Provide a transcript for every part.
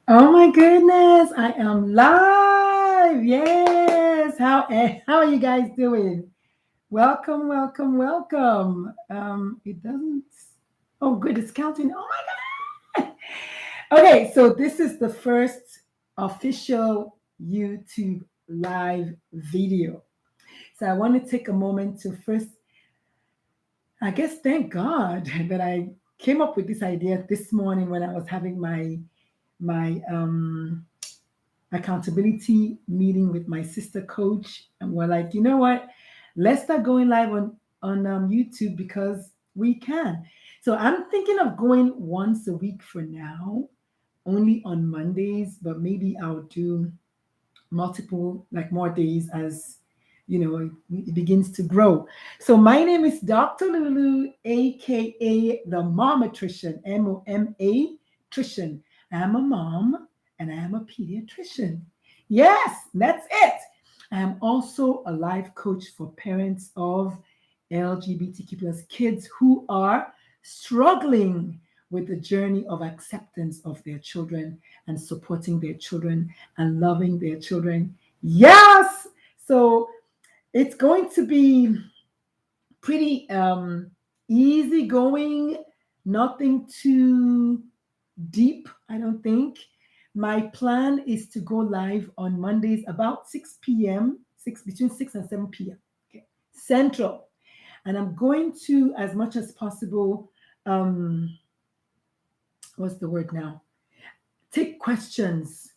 Oh my goodness, I am live. Yes. How are you guys doing? Welcome, welcome, welcome. It doesn't. Oh, good. It's counting. Oh my god. Okay, so this is the first official YouTube live video. So I want to take a moment to first, I guess, thank God that I came up with this idea this morning when I was having my accountability meeting with my sister coach, and we're like, you know what? Let's start going live on YouTube because we can. So I'm thinking of going once a week for now, only on Mondays, but maybe I'll do multiple, like more days as it begins to grow. So my name is Dr. Lulu, aka the Momatrician, MOMA-trician. I'm a mom and I am a pediatrician. Yes, that's it. I am also a life coach for parents of LGBTQ plus kids who are struggling with the journey of acceptance of their children and supporting their children and loving their children. Yes. So it's going to be pretty easy going, nothing too deep, I don't think. My plan is to go live on Mondays about 6 p.m., between 6 and 7 p.m. Okay. Central. And I'm going to, as much as possible, um, what's the word now? Take questions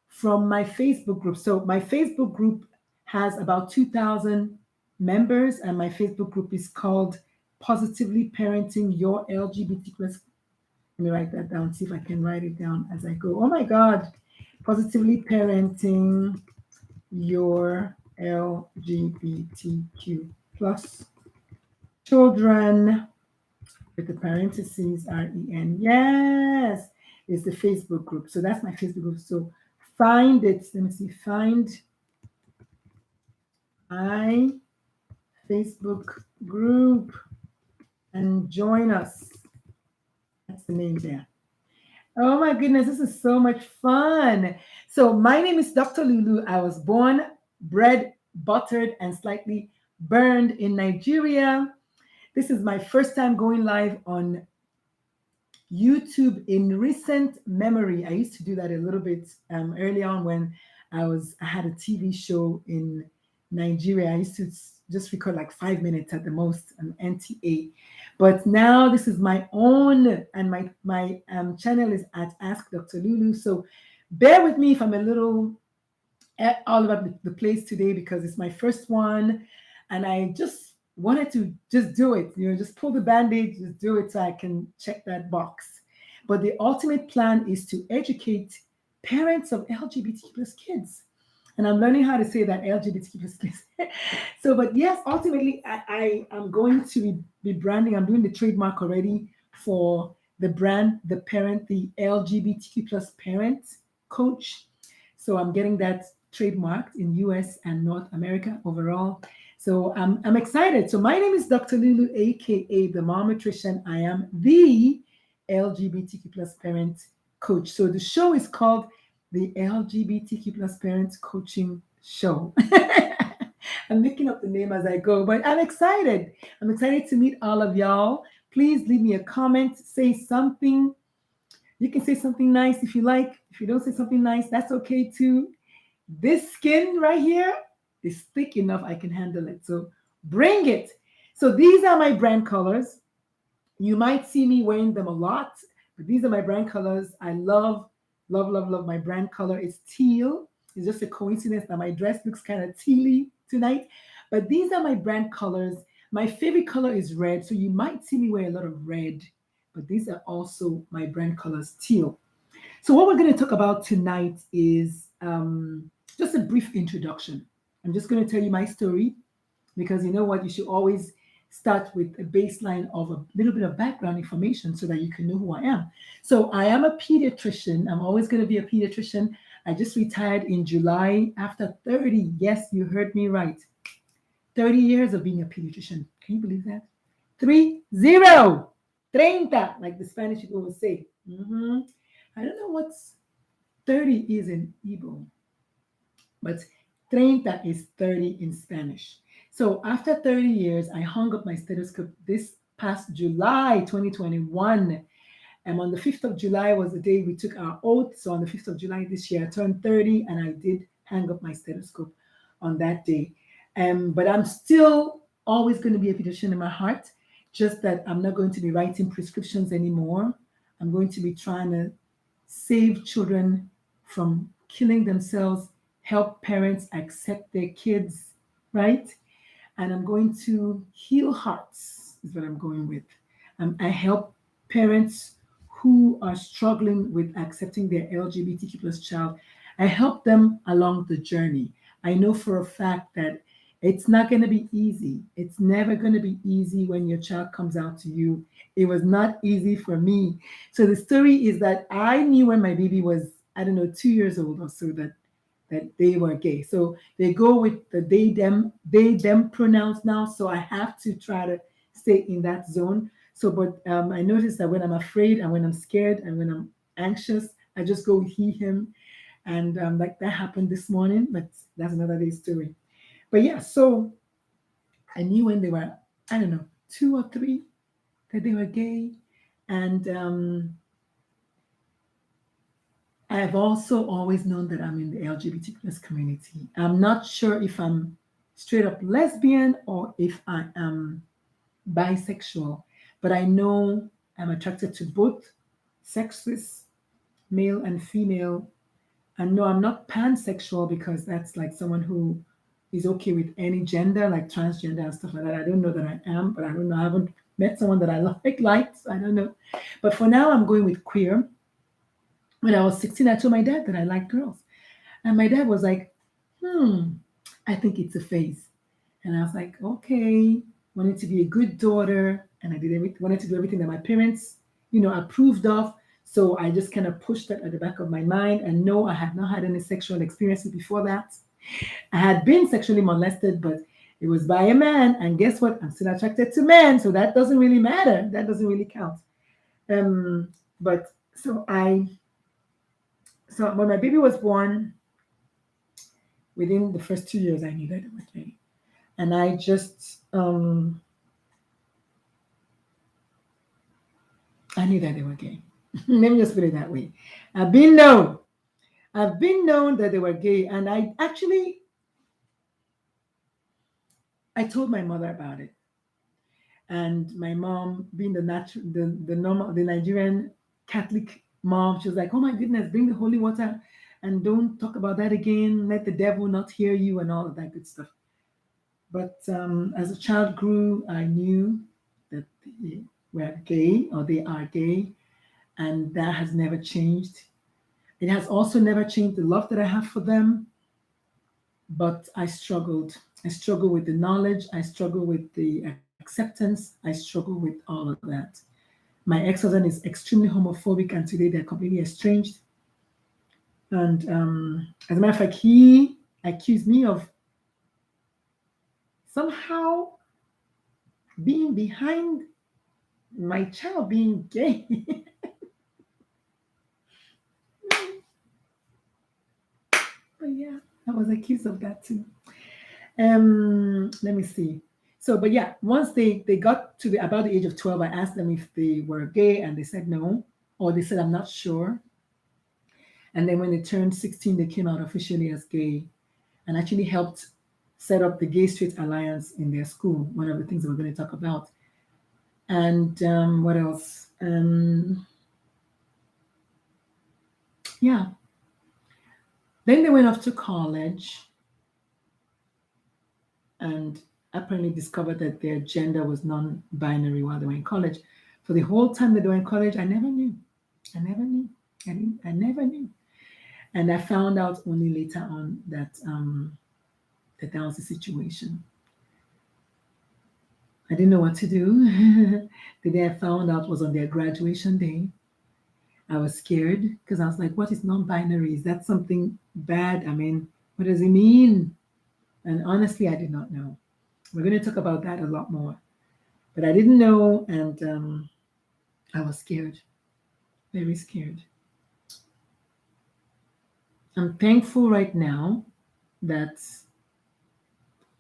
from my Facebook group. So my Facebook group has about 2,000 members, and my Facebook group is called Positively Parenting Your LGBT plus. Let me write that down. See if I can write it down as I go. Oh my God! Positively Parenting Your LGBTQ plus children with the parentheses REN. Yes, it's the Facebook group. So that's my Facebook group. So find it. Let me see. Find my Facebook group and join us. That's the name there. Oh my goodness, this is so much fun. So, my name is Dr. Lulu. I was born, bred, buttered, and slightly burned in Nigeria. This is my first time going live on YouTube in recent memory. I used to do that a little bit early on when I had a TV show in Nigeria. I used to just record like 5 minutes at the most on NTA. But now this is my own, and my channel is at Ask Dr. Lulu. So bear with me if I'm a little all over the place today because it's my first one, and I just wanted to just do it. Just pull the band-aid, just do it so I can check that box. But the ultimate plan is to educate parents of LGBTQ plus kids. And I'm learning how to say that LGBTQ plus kids. So, but yes, ultimately, I am going to be branding. I'm doing the trademark already for the brand, the LGBTQ plus parent coach. So I'm getting that trademarked in US and North America overall. So I'm excited. So my name is Dr. Lulu, aka the Momatrician. I am the LGBTQ plus parent coach. So the show is called the LGBTQ plus parents coaching show. I'm making up the name as I go, but I'm excited. I'm excited to meet all of y'all. Please leave me a comment, say something. You can say something nice if you like. If you don't say something nice, that's okay too. This skin right here is thick enough I can handle it. So bring it. So these are my brand colors. You might see me wearing them a lot, but these are my brand colors. I love, love, love, love my brand color. It's teal. It's just a coincidence that my dress looks kind of tealy tonight. But these are my brand colors. My favorite color is red. So you might see me wear a lot of red, but these are also my brand colors, teal. So what we're going to talk about tonight is just a brief introduction. I'm just going to tell you my story because you know what? You should always start with a baseline of a little bit of background information so that you can know who I am. So I am a pediatrician. I'm always going to be a pediatrician. I just retired in July after 30. Yes, you heard me right. 30 years of being a pediatrician. Can you believe that? 30, 30, like the Spanish people would say. I don't know 30 is in Igbo, but 30 is 30 in Spanish. So after 30 years, I hung up my stethoscope this past July 2021. And on the 5th of July was the day we took our oath. So on the 5th of July this year, I turned 30 and I did hang up my stethoscope on that day. But I'm still always going to be a pediatrician in my heart, just that I'm not going to be writing prescriptions anymore. I'm going to be trying to save children from killing themselves, help parents accept their kids, right? And I'm going to heal hearts, is what I'm going with. I help parents who are struggling with accepting their LGBTQ plus child. I help them along the journey. I know for a fact that it's not going to be easy. It's never going to be easy when your child comes out to you. It was not easy for me. So the story is that I knew when my baby was, I don't know, 2 years old or so, that they were gay. So they go with the they them pronouns now. So I have to try to stay in that zone. So, but I noticed that when I'm afraid and when I'm scared and when I'm anxious, I just go with he, him. And like that happened this morning, but that's another day's story. But yeah, so I knew when they were, I don't know, 2 or 3 that they were gay. And I've also always known that I'm in the LGBT plus community. I'm not sure if I'm straight up lesbian or if I am bisexual, but I know I'm attracted to both sexes, male and female. And no, I'm not pansexual because that's like someone who is okay with any gender, like transgender and stuff like that. I don't know that I am, but I don't know. I haven't met someone that I liked. I don't know. But for now, I'm going with queer. When I was 16, I told my dad that I like girls. And my dad was like, I think it's a phase. And I was like, okay, wanted to be a good daughter. And I did wanted to do everything that my parents, approved of. So I just kind of pushed that at the back of my mind. And no, I had not had any sexual experiences before that. I had been sexually molested, but it was by a man. And guess what? I'm still attracted to men. So that doesn't really matter. That doesn't really count. But so when my baby was born, within the first 2 years, I knew that it was gay. And I just, I knew that they were gay. Let me just put it that way. I've been known. I've been known that they were gay. And I told my mother about it. And my mom, being the Nigerian Catholic mom, she was like, "Oh my goodness, bring the holy water and don't talk about that again. Let the devil not hear you," and all of that good stuff. But as a child grew, I knew that they were gay or they are gay, and that has never changed. It has also never changed the love that I have for them, but I struggled. I struggle with the knowledge. I struggle with the acceptance. I struggle with all of that. My ex-husband is extremely homophobic, and today they're completely estranged. And as a matter of fact, he accused me of somehow being behind my child being gay. But yeah, I was accused of that too. Let me see. So, but yeah, once they got to about the age of 12, I asked them if they were gay, and they said no, or they said I'm not sure. And then when they turned 16, they came out officially as gay, and actually helped set up the Gay Straight Alliance in their school. One of the things that we're going to talk about. And what else? Yeah. Then they went off to college and apparently discovered that their gender was non-binary while they were in college. For the whole time that they were in college, I never knew. I never knew. I never knew. And I found out only later on that that was the situation. I didn't know what to do. The day I found out was on their graduation day. I was scared because I was like, what is non-binary? Is that something bad? I mean, what does it mean? And honestly, I did not know. We're going to talk about that a lot more. But I didn't know, and I was scared, very scared. I'm thankful right now that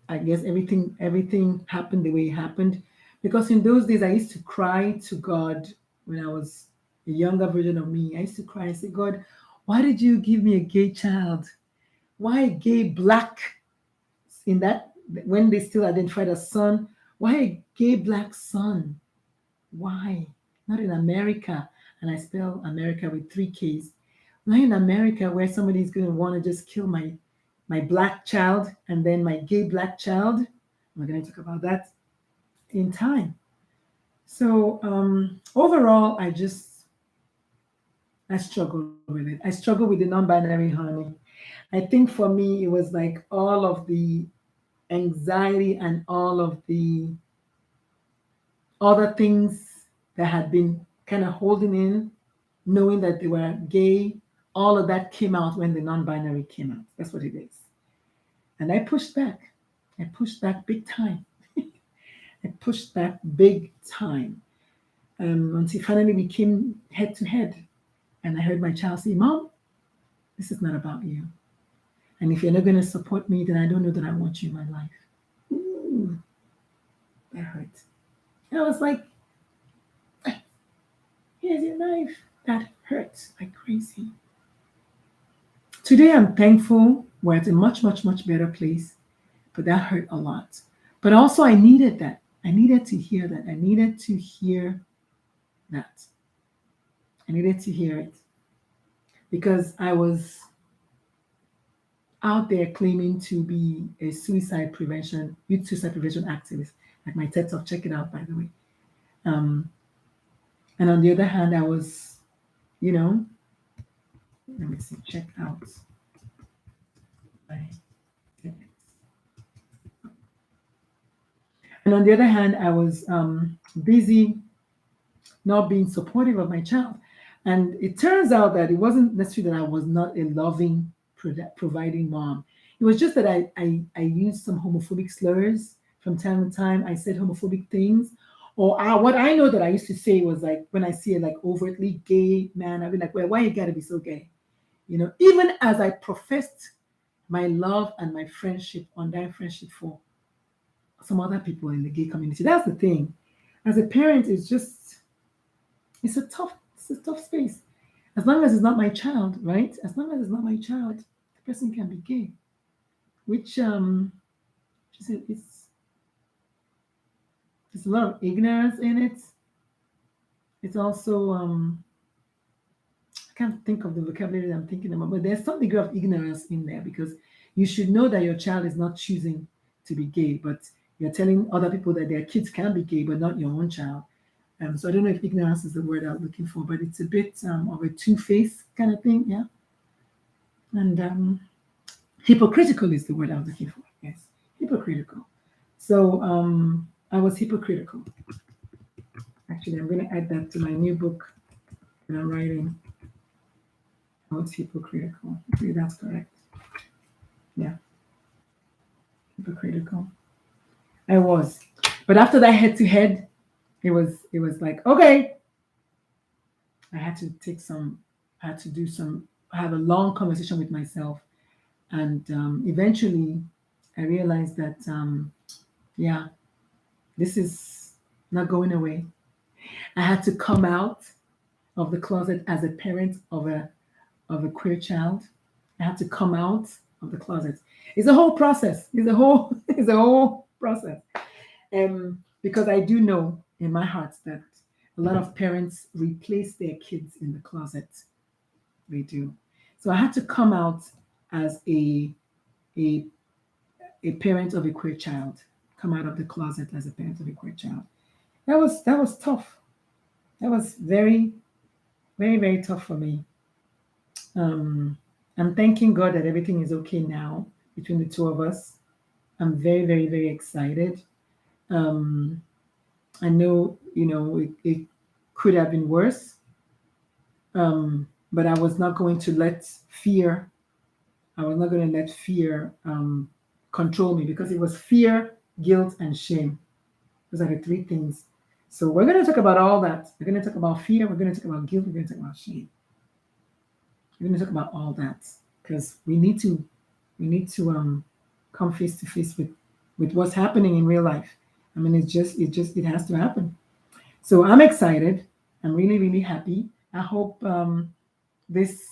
I guess everything happened the way it happened, because in those days I used to cry to God when I was a younger version of me. I used to cry and say, God, why did you give me a gay child? Why a gay black, in that when they still identified as son? Why a gay black son? Why? Not in America. And I spell America with three K's. Not in America where somebody is going to want to just kill my black child and then my gay black child. We're going to talk about that in time. So overall, I struggle with it. I struggle with the non-binary, honey. I think for me, it was like all of the anxiety and all of the other things that had been kind of holding in, knowing that they were gay, all of that came out when the non-binary came out. That's what it is. And I pushed back. I pushed back big time. I pushed back big time until finally we came head to head. And I heard my child say, Mom, this is not about you. And if you're not going to support me, then I don't know that I want you in my life. Ooh, that hurt. And I was like, here's your knife. That hurts like crazy. Today, I'm thankful we're at a much, much, much better place, but that hurt a lot. But also, I needed that. I needed to hear that. I needed to hear that. I needed to hear it because I was out there claiming to be a youth suicide prevention activist, like my TED Talk. Check it out, by the way. Um, and on the other hand, I was, you know, let me see, check out. my TED. And on the other hand, I was busy not being supportive of my child. And it turns out that it wasn't necessarily that I was not a loving, providing mom. It was just that I used some homophobic slurs from time to time. I said homophobic things. Or what I know that I used to say was like, when I see a like overtly gay man, I'd be like, well, why you gotta be so gay? You know, even as I professed my love and my friendship, undying friendship for some other people in the gay community. That's the thing. As a parent, it's a tough space. As long as it's not my child, right? As long as it's not my child, the person can be gay. Which she said it's a lot of ignorance in it. It's also I can't think of the vocabulary that I'm thinking about, but there's some degree of ignorance in there because you should know that your child is not choosing to be gay, but you're telling other people that their kids can be gay, but not your own child. So I don't know if ignorance is the word I was looking for, but it's a bit of a two-faced kind of thing, yeah. And hypocritical is the word I was looking for. Yes, hypocritical. So I was hypocritical. Actually, I'm going to add that to my new book that I'm writing. I was hypocritical. Okay, that's correct. Yeah, hypocritical. I was, but after that head-to-head, it was like okay, I had to take some, I had to do some, have a long conversation with myself, and eventually, I realized that yeah, this is not going away. I had to come out of the closet as a parent of a queer child. I had to come out of the closet. It's a whole process. It's a whole it's a whole process. Because I do know in my heart that a lot of parents replace their kids in the closet. They do. So I had to come out as a a parent of a queer child. Come out of the closet as a parent of a queer child. That was tough. That was very, very, very tough for me. Um, I'm thanking God that everything is okay now between the two of us. I'm very, very, very excited. Um, I know, it could have been worse, but I was not going to let fear. I was not going to let fear control me because it was fear, guilt, and shame. Those are the three things. So we're going to talk about all that. We're going to talk about fear. We're going to talk about guilt. We're going to talk about shame. We're going to talk about all that. because we need to come face to face with what's happening in real life. I mean, it has to happen. So I'm excited. I'm really, really happy. I hope this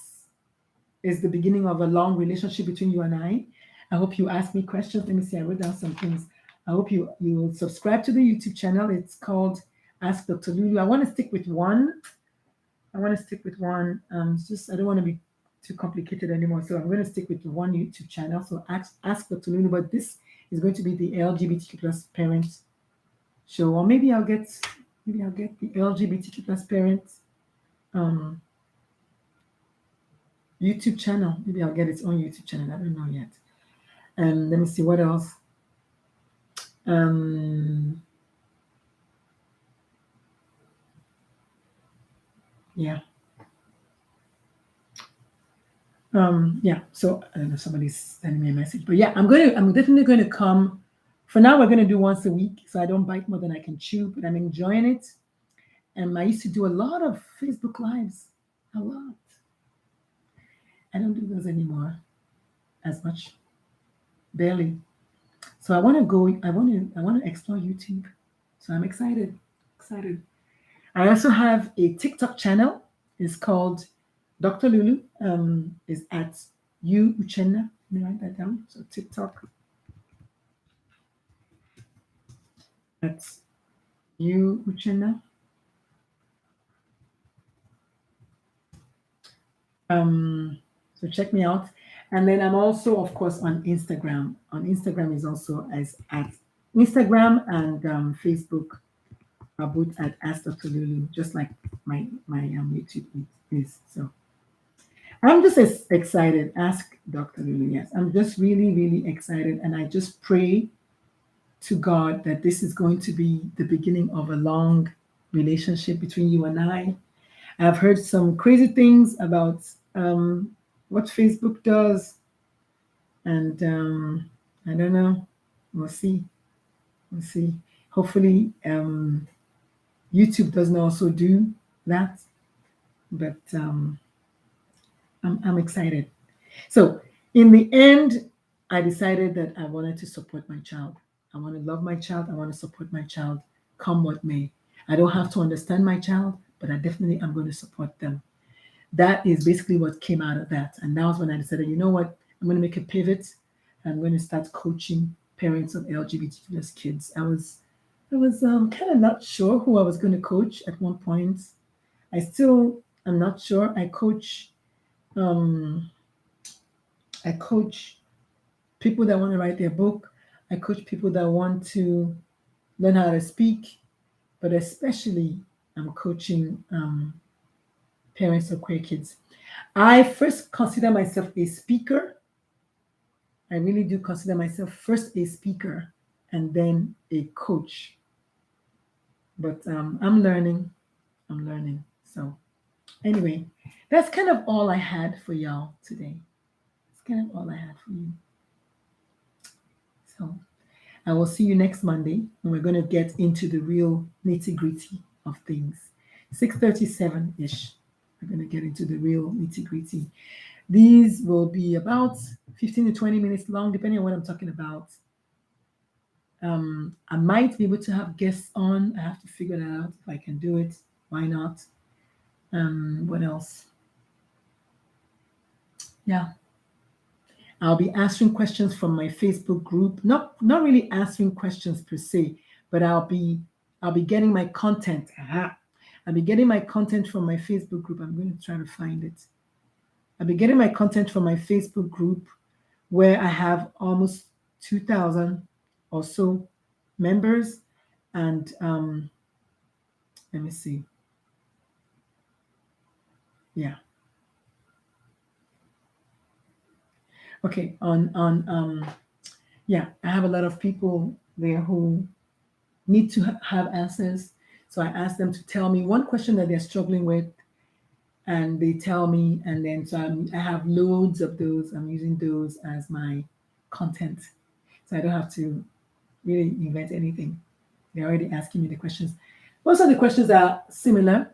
is the beginning of a long relationship between you and I. I hope you ask me questions. Let me see. I wrote down some things. I hope you will subscribe to the YouTube channel. It's called Ask Dr. Lulu. I want to stick with one. I want to stick with one. Just I don't want to be too complicated anymore. So I'm going to stick with one YouTube channel. So Ask Dr. Lulu. But this is going to be the LGBTQ plus parents show, or maybe I'll get the LGBTQ plus parents um, YouTube channel. Maybe I'll get its own YouTube channel. I don't know yet. And let me see what else. Um, yeah. Yeah. So I don't know, somebody's sending me a message. But yeah, I'm definitely gonna come. For now, we're gonna do once a week, so I don't bite more than I can chew, but I'm enjoying it. And I used to do a lot of Facebook lives. A lot. I don't do those anymore as much. Barely. So I want to explore YouTube. So I'm excited. Excited. I also have a TikTok channel. It's called Dr. Lulu. Is at you Uchenna. Let me write that down. So TikTok. That's you Uchenna. So check me out. And then I'm also, of course, on Instagram. On Instagram is also as at Instagram and Facebook are both at Ask Dr. Lulu, just like my YouTube is. So I'm just excited. Ask Dr. Lulu. Yes, I'm just really, really excited. And I just pray to God that this is going to be the beginning of a long relationship between you and I. I've heard some crazy things about what Facebook does. And I don't know. We'll see. We'll see. Hopefully, YouTube doesn't also do that. But I'm excited. So in the end, I decided that I wanted to support my child. I want to love my child. I want to support my child, come what may. I don't have to understand my child, but I definitely am going to support them. That is basically what came out of that. And that was when I decided, you know what, I'm going to make a pivot. I'm going to start coaching parents of LGBTQ plus kids. I was kind of not sure who I was going to coach at one point. I still am not sure. Um, I coach people that want to write their book. I coach people that want to learn how to speak, but especially I'm coaching parents of queer kids. I first consider myself a speaker. I really do consider myself first a speaker and then a coach. But I'm learning. I'm learning. So anyway, that's kind of all I had for y'all today. That's kind of all I had for you. So I will see you next Monday when we're going to get into the real nitty gritty of things. 6:37 ish. We're going to get into the real nitty gritty. These will be about 15 to 20 minutes long, depending on what I'm talking about. I might be able to have guests on. I have to figure that out if I can do it. Why not? What else? Yeah. I'll be answering questions from my Facebook group. Not really answering questions per se, but I'll be getting my content. I'll be getting my content from my Facebook group. I'm going to try to find it. I'll be getting my content from my Facebook group where I have almost 2,000 or so members. And let me see. Yeah. Okay. Yeah, I have a lot of people there who need to have answers. So I ask them to tell me one question that they're struggling with, and they tell me, and then I have loads of those. I'm using those as my content, so I don't have to really invent anything. They're already asking me the questions. Most of the questions are similar,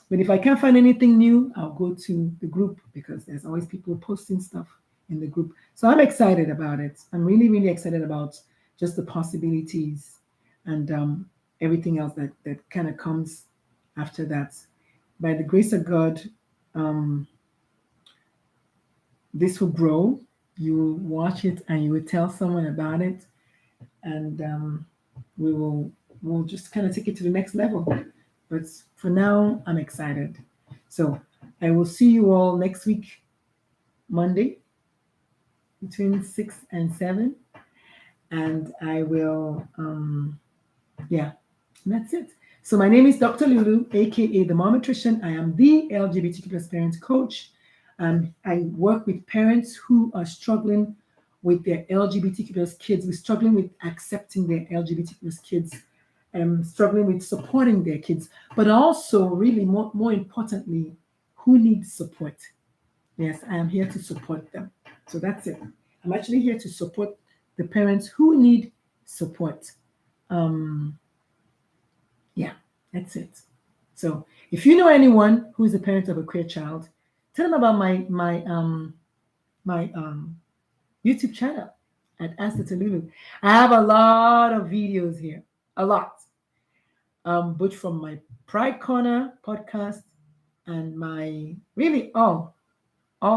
but if I can't find anything new, I'll go to the group because there's always people posting stuff. in the group. So I'm excited about it. I'm really, really excited about just the possibilities and everything else that kind of comes after that. By the grace of God, um, this will grow. You will watch it and you will tell someone about it, and we will we'll just kind of take it to the next level. But for now, I'm excited. So I will see you all next week, Monday, between 6 and 7, and I will yeah, and that's it. So my name is Dr. Lulu, aka the MOMATRICIAN. I am the LGBTQ plus parents coach. I work with parents who are struggling with their LGBTQ plus kids. We're struggling with accepting their LGBTQ plus kids, struggling with supporting their kids, but also really more importantly, who needs support. Yes, I am here to support them. So that's it. I'm actually here to support the parents who need support. Um, yeah, that's it. So if you know anyone who is a parent of a queer child, tell them about my YouTube channel at Ask the Lulu. I have a lot of videos here, a lot, both from my Pride Corner podcast and my really all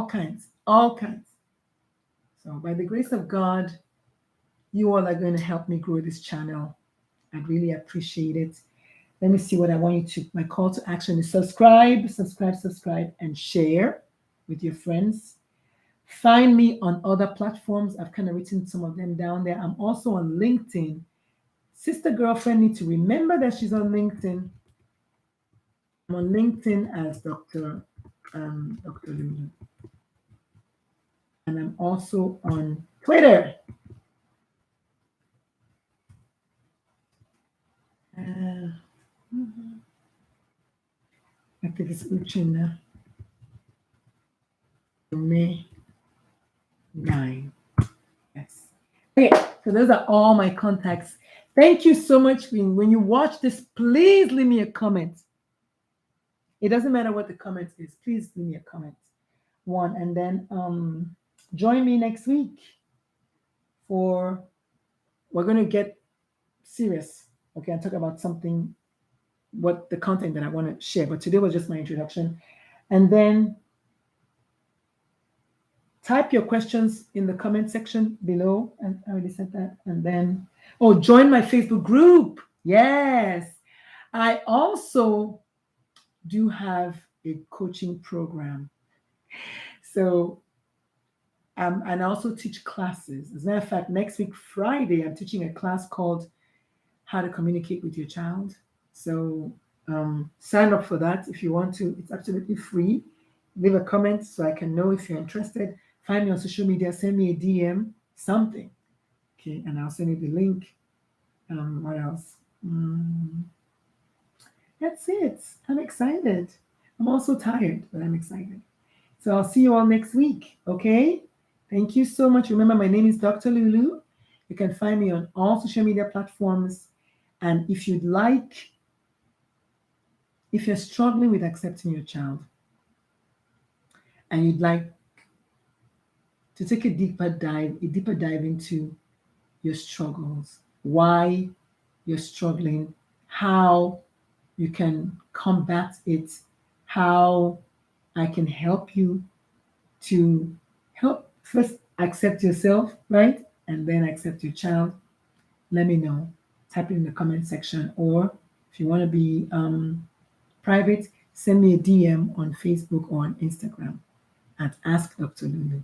kinds, all kinds. So by the grace of God, you all are going to help me grow this channel. I'd really appreciate it. Let me see what I want you to. My call to action is subscribe, and share with your friends. Find me on other platforms. I've kind of written some of them down there. I'm also on LinkedIn. Sister girlfriend need to remember that she's on LinkedIn. I'm on LinkedIn as Dr. Lulu. And I'm also on Twitter. I think it's Uchina May 9. Yes. Okay, so those are all my contacts. Thank you so much. When you watch this, please leave me a comment. It doesn't matter what the comment is. Please leave me a comment. One, and then join me next week for we're going to get serious. Okay, and talk about something, what the content that I want to share. But today was just my introduction. And then type your questions in the comment section below. And I already said that. And then, join my Facebook group. Yes. I also do have a coaching program. So, and I also teach classes. As a matter of fact, next week, Friday, I'm teaching a class called How to Communicate with Your Child. So sign up for that if you want to. It's absolutely free. Leave a comment so I can know if you're interested. Find me on social media, send me a DM, something. Okay, and I'll send you the link. What else? That's it. I'm excited. I'm also tired, but I'm excited. So I'll see you all next week, okay? Thank you so much. Remember, my name is Dr. Lulu. You can find me on all social media platforms. And if you'd like, if you're struggling with accepting your child and you'd like to take a deeper dive into your struggles, why you're struggling, how you can combat it, how I can help you to help first accept yourself, right? And then accept your child, let me know. Type it in the comment section. Or if you want to be private, send me a DM on Facebook or on Instagram at Ask Dr. Lulu.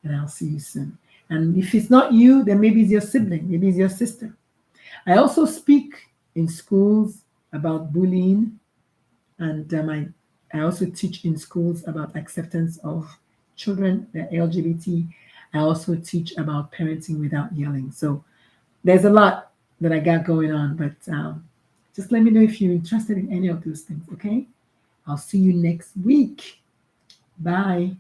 And I'll see you soon. And if it's not you, then maybe it's your sibling, maybe it's your sister. I also speak in schools about bullying, and I also teach in schools about acceptance of children that are LGBT. I also teach about parenting without yelling. So there's a lot that I got going on, but just let me know if you're interested in any of those things, okay? I'll see you next week. Bye.